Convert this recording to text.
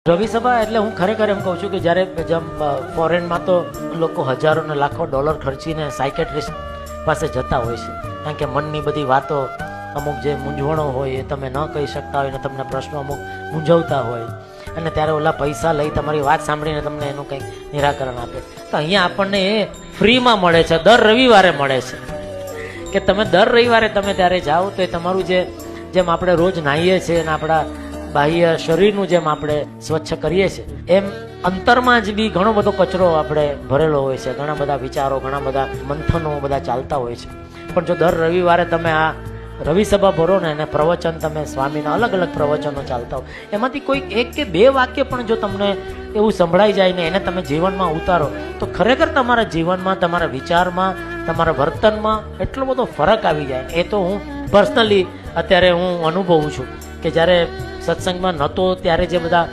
રવિ સભા એટલે હું ખરેખર એમ કહું છું કે જ્યારે જેમ ફોરેનમાં તો લોકો હજારો ને લાખો ડોલર ખર્ચીને સાયકેટ્રિસ્ટ પાસે જતા હોય છે, કારણ કે મનની બધી વાતો, અમુક જે મૂંઝવણો હોય એ તમે ન કહી શકતા હોય ને તમને પ્રશ્નો અમુક મૂંઝવતા હોય, અને ત્યારે ઓલા પૈસા લઈ તમારી વાત સાંભળીને તમને એનું કંઈક નિરાકરણ આપે. તો અહીંયા આપણને એ ફ્રીમાં મળે છે, દર રવિવારે મળે છે કે તમે દર રવિવારે તમે ત્યારે જાઓ તો એ તમારું જેમ આપણે રોજ નાહીએ છીએ અને આપણા બાહ્ય શરીરનું જેમ આપણે સ્વચ્છ કરીએ છીએ, એમ અંતરમાં જ બી ઘણો બધો કચરો આપણે ભરેલો હોય છે, ઘણા બધા વિચારો, ઘણા બધા મંથનો બધા ચાલતા હોય છે. પણ જો દર રવિવારે તમે આ રવિ સભા ભરો ને અને પ્રવચન તમે સ્વામીના અલગ અલગ પ્રવચનો ચાલતા હોય, એમાંથી કોઈ એક કે બે વાક્ય પણ જો તમને એવું સંભળાઈ જાય ને એને તમે જીવનમાં ઉતારો તો ખરેખર તમારા જીવનમાં, તમારા વિચારમાં, તમારા વર્તનમાં એટલો બધો ફરક આવી જાય. એ તો હું પર્સનલી અત્યારે હું અનુભવું છું કે જ્યારે સત્સંગમાં નહોતો ત્યારે જે બધા